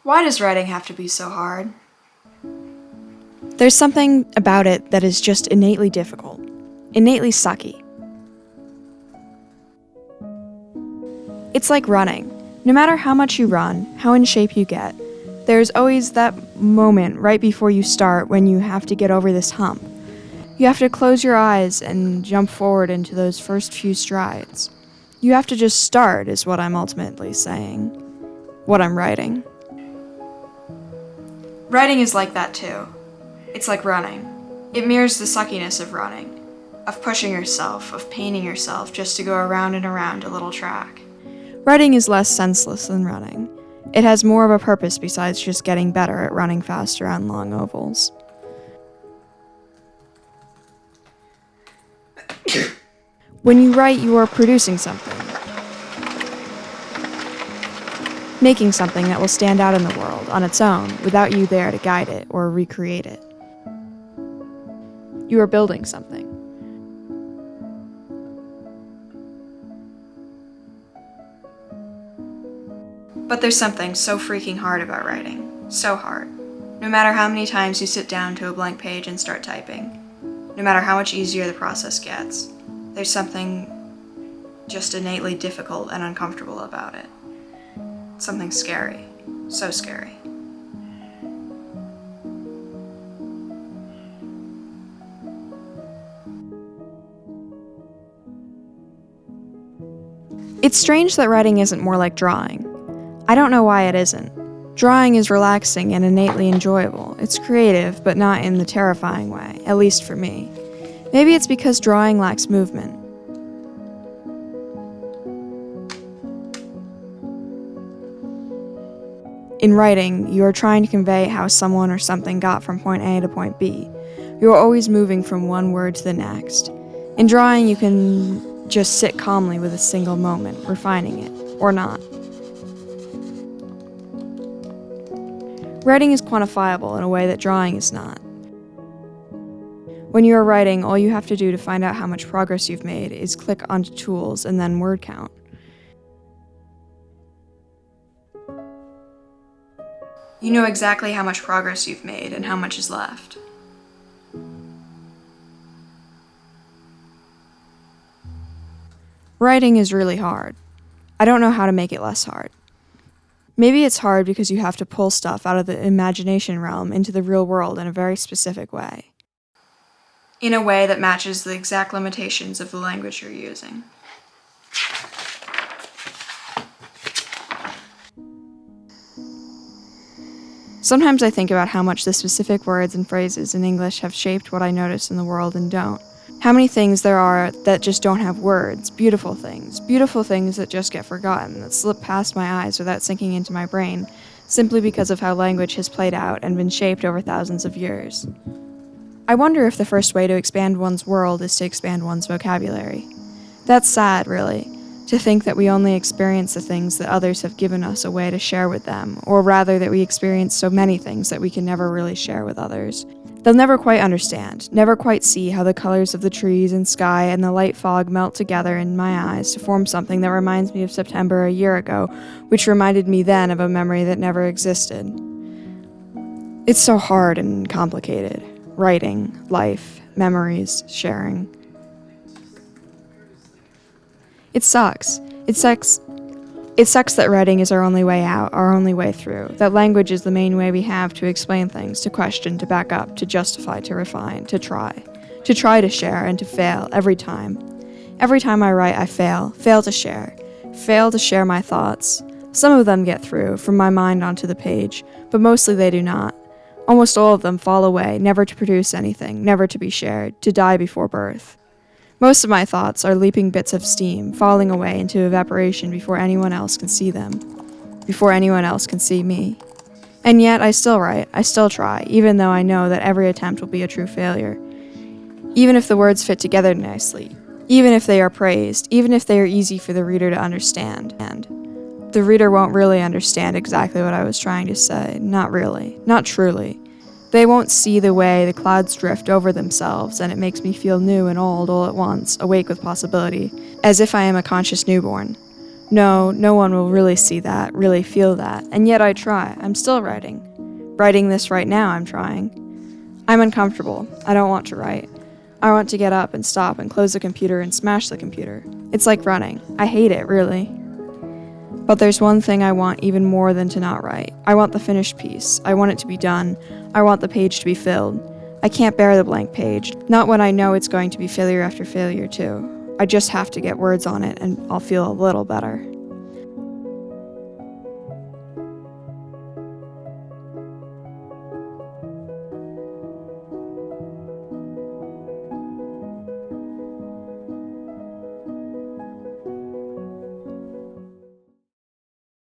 Why does writing have to be so hard? There's something about it that is just innately difficult, innately sucky. It's like running. No matter how much you run, how in shape you get, there's always that moment right before you start when you have to get over this hump. You have to close your eyes and jump forward into those first few strides. You have to just start, is what I'm ultimately saying. What I'm writing. Writing is like that too. It's like running. It mirrors the suckiness of running, of pushing yourself, of paining yourself just to go around and around a little track. Writing is less senseless than running. It has more of a purpose besides just getting better at running faster on long ovals. When you write, you are producing something. Making something that will stand out in the world on its own without you there to guide it or recreate it. You are building something. But there's something so freaking hard about writing. So hard. No matter how many times you sit down to a blank page and start typing, no matter how much easier the process gets, there's something just innately difficult and uncomfortable about it. Something scary. So scary. It's strange that writing isn't more like drawing. I don't know why it isn't. Drawing is relaxing and innately enjoyable. It's creative, but not in the terrifying way, at least for me. Maybe it's because drawing lacks movement. In writing, you are trying to convey how someone or something got from point A to point B. You are always moving from one word to the next. In drawing, you can just sit calmly with a single moment, refining it, or not. Writing is quantifiable in a way that drawing is not. When you are writing, all you have to do to find out how much progress you've made is click onto tools and then word count. You know exactly how much progress you've made and how much is left. Writing is really hard. I don't know how to make it less hard. Maybe it's hard because you have to pull stuff out of the imagination realm into the real world in a very specific way. In a way that matches the exact limitations of the language you're using. Sometimes I think about how much the specific words and phrases in English have shaped what I notice in the world and don't. How many things there are that just don't have words, beautiful things that just get forgotten, that slip past my eyes without sinking into my brain, simply because of how language has played out and been shaped over thousands of years. I wonder if the first way to expand one's world is to expand one's vocabulary. That's sad, really, to think that we only experience the things that others have given us a way to share with them, or rather that we experience so many things that we can never really share with others. They'll never quite understand, never quite see how the colors of the trees and sky and the light fog melt together in my eyes to form something that reminds me of September a year ago, which reminded me then of a memory that never existed. It's so hard and complicated. Writing, life, memories, sharing. It sucks. It sucks that writing is our only way out, our only way through, that language is the main way we have to explain things, to question, to back up, to justify, to refine, to try to share, and to fail every time. Every time I write, I fail to share my thoughts. Some of them get through, from my mind onto the page, but mostly they do not. Almost all of them fall away, never to produce anything, never to be shared, to die before birth. Most of my thoughts are leaping bits of steam, falling away into evaporation before anyone else can see them, before anyone else can see me. And yet, I still write, I still try, even though I know that every attempt will be a true failure. Even if the words fit together nicely, even if they are praised, even if they are easy for the reader to understand. And the reader won't really understand exactly what I was trying to say, not really, not truly. They won't see the way the clouds drift over themselves, and it makes me feel new and old all at once, awake with possibility, as if I am a conscious newborn. No, no one will really see that, really feel that, and yet I try. I'm still writing. Writing this right now, I'm trying. I'm uncomfortable. I don't want to write. I want to get up and stop and close the computer and smash the computer. It's like running. I hate it, really. But there's one thing I want even more than to not write. I want the finished piece. I want it to be done. I want the page to be filled. I can't bear the blank page, not when I know it's going to be failure after failure, too. I just have to get words on it and I'll feel a little better.